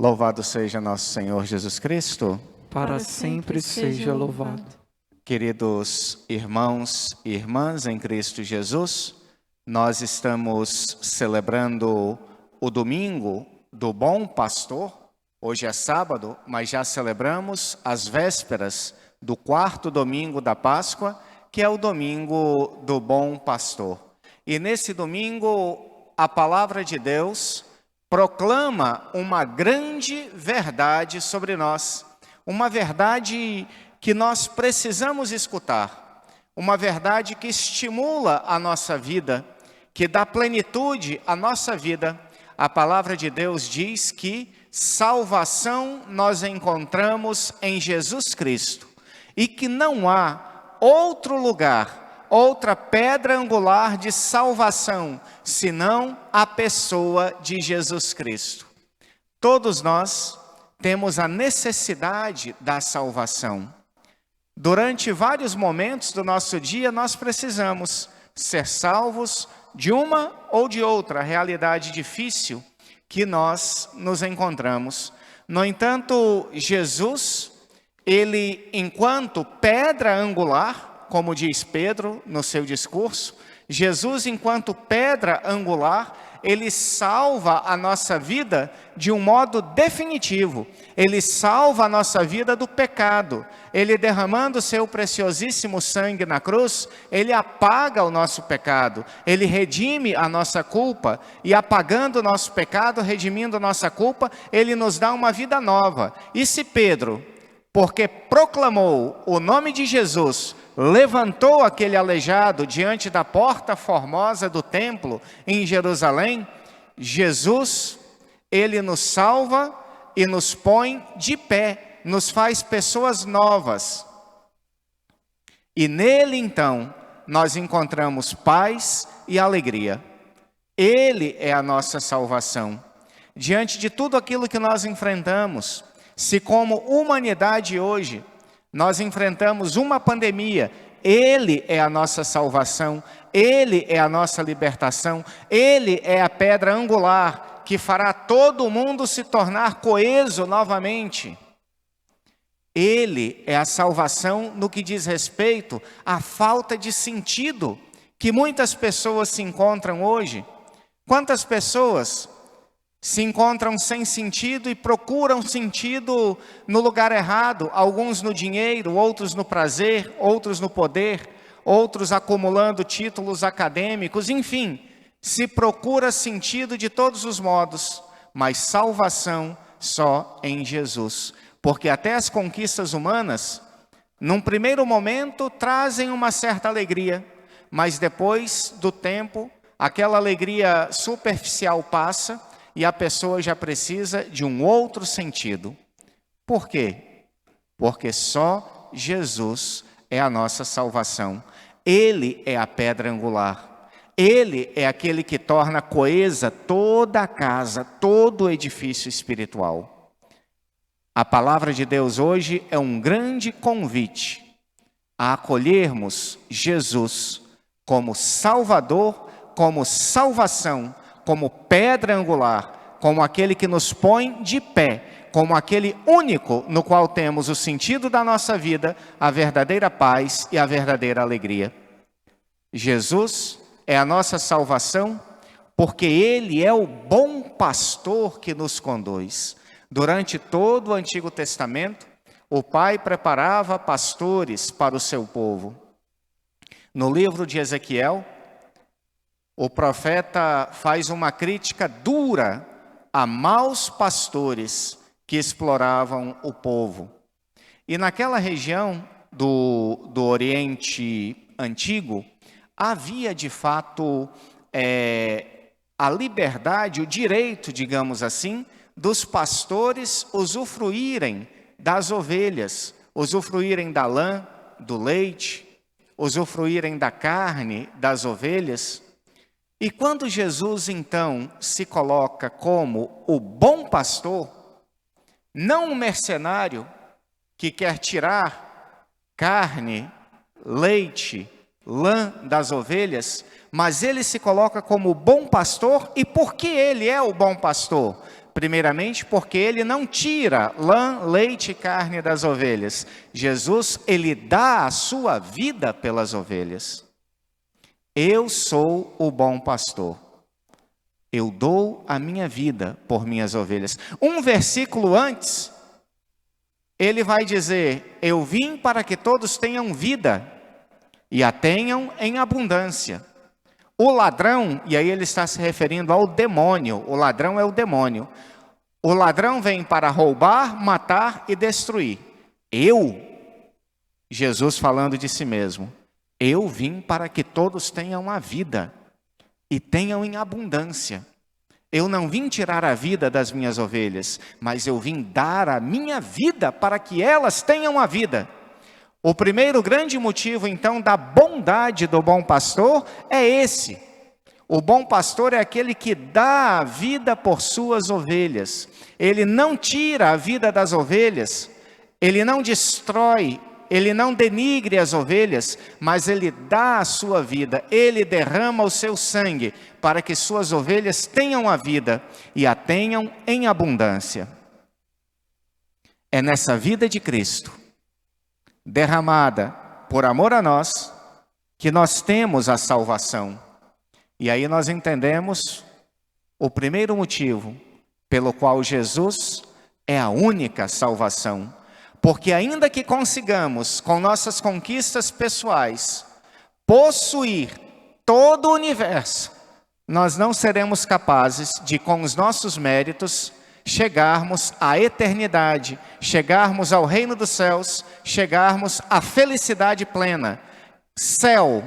Louvado seja nosso Senhor Jesus Cristo. Para sempre seja louvado. Queridos irmãos e irmãs em Cristo Jesus, nós estamos celebrando o domingo do Bom Pastor. Hoje é sábado, mas já celebramos as vésperas do quarto domingo da Páscoa, que é o domingo do Bom Pastor. E nesse domingo, a palavra de Deus proclama uma grande verdade sobre nós, uma verdade que nós precisamos escutar, uma verdade que estimula a nossa vida, que dá plenitude à nossa vida. A palavra de Deus diz que salvação nós encontramos em Jesus Cristo e que não há outro lugar, outra pedra angular de salvação, senão a pessoa de Jesus Cristo. Todos nós temos a necessidade da salvação. Durante vários momentos do nosso dia, nós precisamos ser salvos de uma ou de outra realidade difícil que nós nos encontramos. No entanto, Jesus, ele, enquanto pedra angular, como diz Pedro no seu discurso, Jesus, enquanto pedra angular, ele salva a nossa vida de um modo definitivo. Ele salva a nossa vida do pecado. Ele, derramando o seu preciosíssimo sangue na cruz, ele apaga o nosso pecado. Ele redime a nossa culpa. E apagando o nosso pecado, redimindo a nossa culpa, ele nos dá uma vida nova. E se Pedro, porque proclamou o nome de Jesus, levantou aquele aleijado diante da porta formosa do templo em Jerusalém, Jesus, ele nos salva e nos põe de pé, nos faz pessoas novas. E nele, então, nós encontramos paz e alegria. Ele é a nossa salvação. Diante de tudo aquilo que nós enfrentamos, se como humanidade hoje, nós enfrentamos uma pandemia, Ele é a nossa salvação, Ele é a nossa libertação, Ele é a pedra angular que fará todo mundo se tornar coeso novamente. Ele é a salvação no que diz respeito à falta de sentido que muitas pessoas se encontram hoje. Quantas pessoas se encontram sem sentido e procuram sentido no lugar errado, alguns no dinheiro, outros no prazer, outros no poder, outros acumulando títulos acadêmicos, enfim, se procura sentido de todos os modos, mas salvação só em Jesus, porque até as conquistas humanas, num primeiro momento, trazem uma certa alegria, mas depois do tempo, aquela alegria superficial passa, e a pessoa já precisa de um outro sentido. Por quê? Porque só Jesus é a nossa salvação. Ele é a pedra angular. Ele é aquele que torna coesa toda a casa, todo o edifício espiritual. A palavra de Deus hoje é um grande convite a acolhermos Jesus como Salvador, como salvação, como pedra angular, como aquele que nos põe de pé, como aquele único no qual temos o sentido da nossa vida, a verdadeira paz e a verdadeira alegria. Jesus é a nossa salvação, porque Ele é o bom pastor que nos conduz. Durante todo o Antigo Testamento, o Pai preparava pastores para o seu povo. No livro de Ezequiel, o profeta faz uma crítica dura a maus pastores que exploravam o povo. E naquela região do Oriente Antigo, havia de fato a liberdade, o direito, digamos assim, dos pastores usufruírem das ovelhas, usufruírem da lã, do leite, usufruírem da carne das ovelhas. E quando Jesus, então, se coloca como o bom pastor, não um mercenário que quer tirar carne, leite, lã das ovelhas, mas ele se coloca como o bom pastor. E por que ele é o bom pastor? Primeiramente, porque ele não tira lã, leite e carne das ovelhas. Jesus, ele dá a sua vida pelas ovelhas. Eu sou o bom pastor. Eu dou a minha vida por minhas ovelhas. Um versículo antes, ele vai dizer: eu vim para que todos tenham vida e a tenham em abundância. O ladrão, e aí ele está se referindo ao demônio, o ladrão é o demônio. O ladrão vem para roubar, matar e destruir. Jesus falando de si mesmo, eu vim para que todos tenham a vida e tenham em abundância. Eu não vim tirar a vida das minhas ovelhas, mas eu vim dar a minha vida para que elas tenham a vida. O primeiro grande motivo, então, da bondade do bom pastor é esse. O bom pastor é aquele que dá a vida por suas ovelhas. Ele não tira a vida das ovelhas, ele não destrói, ele não denigre as ovelhas, mas ele dá a sua vida, ele derrama o seu sangue para que suas ovelhas tenham a vida e a tenham em abundância. É nessa vida de Cristo, derramada por amor a nós, que nós temos a salvação. E aí nós entendemos o primeiro motivo pelo qual Jesus é a única salvação. Porque ainda que consigamos, com nossas conquistas pessoais, possuir todo o universo, nós não seremos capazes de, com os nossos méritos, chegarmos à eternidade, chegarmos ao reino dos céus, chegarmos à felicidade plena. Céu,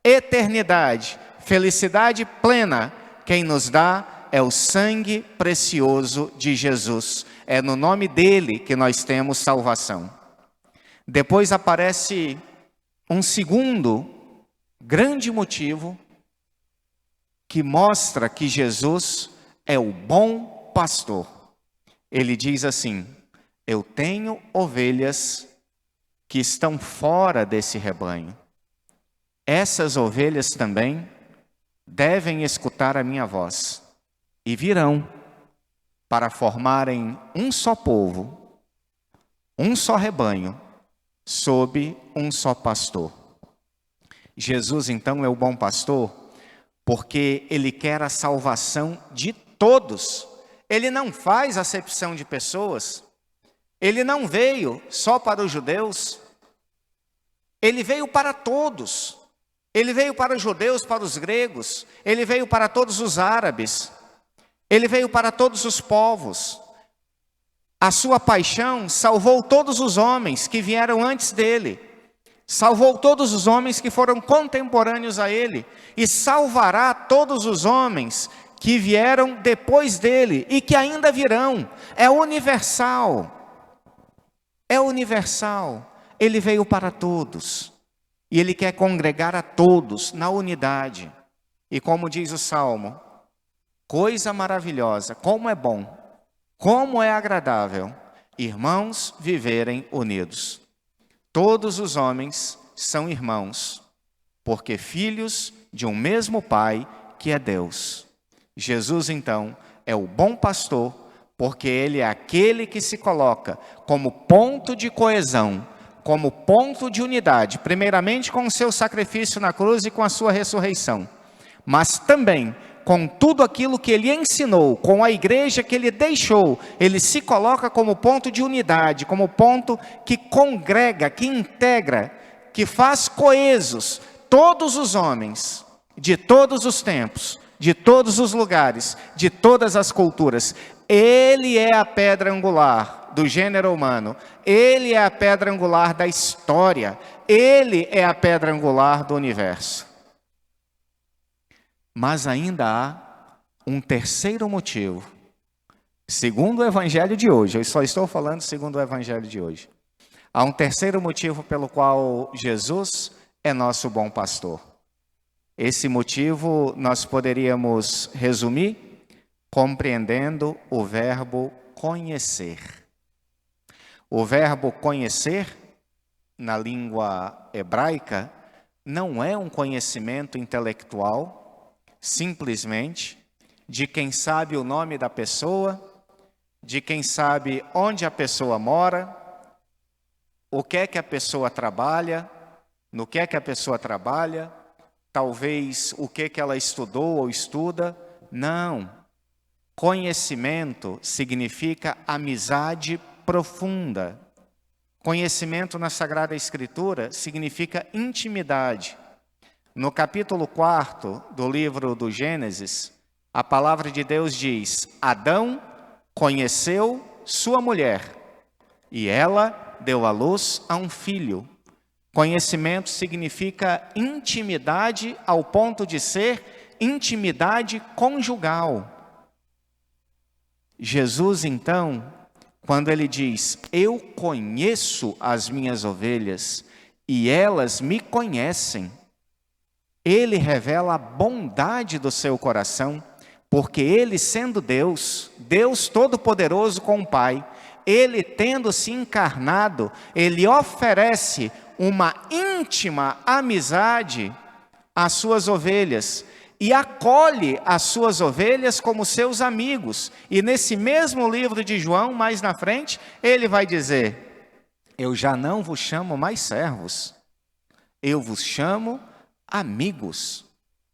eternidade, felicidade plena, quem nos dá é o sangue precioso de Jesus. É no nome dele que nós temos salvação. Depois aparece um segundo grande motivo que mostra que Jesus é o bom pastor. Ele diz assim: eu tenho ovelhas que estão fora desse rebanho. Essas ovelhas também devem escutar a minha voz e virão para formarem um só povo, um só rebanho, sob um só pastor. Jesus, então, é o bom pastor porque ele quer a salvação de todos. Ele não faz acepção de pessoas. Ele não veio só para os judeus. Ele veio para todos. Ele veio para os judeus, para os gregos. Ele veio para todos os árabes. Ele veio para todos os povos. A sua paixão salvou todos os homens que vieram antes dele. Salvou todos os homens que foram contemporâneos a ele. E salvará todos os homens que vieram depois dele e que ainda virão. É universal. É universal. Ele veio para todos. E ele quer congregar a todos na unidade. E como diz o Salmo, coisa maravilhosa, como é bom, como é agradável, irmãos viverem unidos. Todos os homens são irmãos, porque filhos de um mesmo Pai, que é Deus. Jesus, então, é o bom pastor, porque ele é aquele que se coloca como ponto de coesão, como ponto de unidade, primeiramente com o seu sacrifício na cruz e com a sua ressurreição, mas também com tudo aquilo que ele ensinou, com a igreja que ele deixou, ele se coloca como ponto de unidade, como ponto que congrega, que integra, que faz coesos todos os homens, de todos os tempos, de todos os lugares, de todas as culturas. Ele é a pedra angular do gênero humano, ele é a pedra angular da história, ele é a pedra angular do universo. Mas ainda há um terceiro motivo, segundo o evangelho de hoje, eu só estou falando segundo o evangelho de hoje. Há um terceiro motivo pelo qual Jesus é nosso bom pastor. Esse motivo nós poderíamos resumir compreendendo o verbo conhecer. O verbo conhecer, na língua hebraica, não é um conhecimento intelectual, simplesmente, de quem sabe o nome da pessoa, de quem sabe onde a pessoa mora, o que é que a pessoa trabalha, no que é que a pessoa trabalha, talvez o que é que ela estudou ou estuda. Não. Conhecimento significa amizade profunda. Conhecimento na Sagrada Escritura significa intimidade. No capítulo 4 do livro do Gênesis, a palavra de Deus diz: Adão conheceu sua mulher e ela deu à luz a um filho. Conhecimento significa intimidade ao ponto de ser intimidade conjugal. Jesus, então, quando ele diz: eu conheço as minhas ovelhas e elas me conhecem, ele revela a bondade do seu coração, porque ele, sendo Deus, Deus Todo-Poderoso com o Pai, ele tendo se encarnado, ele oferece uma íntima amizade às suas ovelhas e acolhe as suas ovelhas como seus amigos. E nesse mesmo livro de João, mais na frente, ele vai dizer: eu já não vos chamo mais servos, eu vos chamo amigos.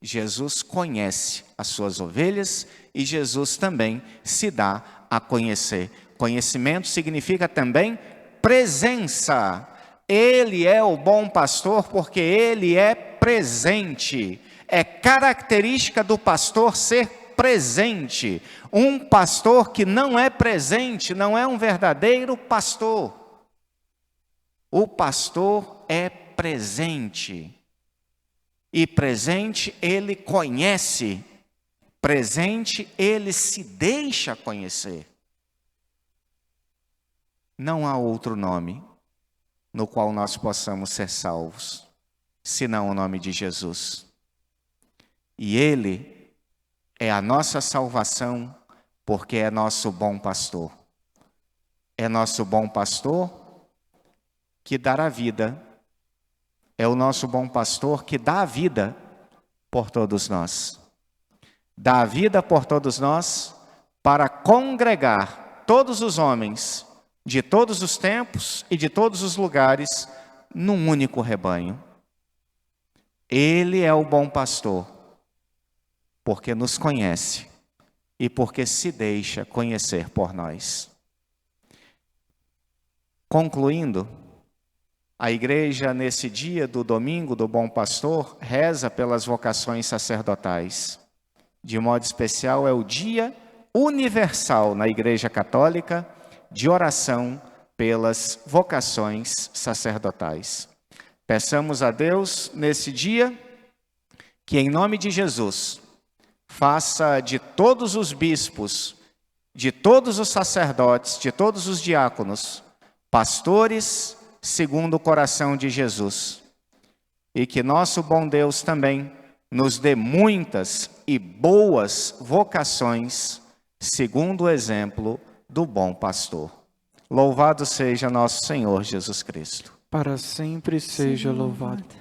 Jesus conhece as suas ovelhas e Jesus também se dá a conhecer. Conhecimento significa também presença. Ele é o bom pastor porque ele é presente. É característica do pastor ser presente. Um pastor que não é presente não é um verdadeiro pastor. O pastor é presente. E presente ele conhece, presente ele se deixa conhecer. Não há outro nome no qual nós possamos ser salvos, senão o nome de Jesus. E ele é a nossa salvação, porque é nosso bom pastor. É nosso bom pastor que dará a vida. É o nosso bom pastor que dá a vida por todos nós. Dá a vida por todos nós para congregar todos os homens de todos os tempos e de todos os lugares num único rebanho. Ele é o bom pastor, porque nos conhece e porque se deixa conhecer por nós. Concluindo, a igreja, nesse dia do domingo do Bom Pastor, reza pelas vocações sacerdotais. De modo especial, é o dia universal na Igreja Católica de oração pelas vocações sacerdotais. Peçamos a Deus, nesse dia, que em nome de Jesus, faça de todos os bispos, de todos os sacerdotes, de todos os diáconos, pastores segundo o coração de Jesus. E que nosso bom Deus também nos dê muitas e boas vocações, segundo o exemplo do bom pastor. Louvado seja nosso Senhor Jesus Cristo. Para sempre seja louvado.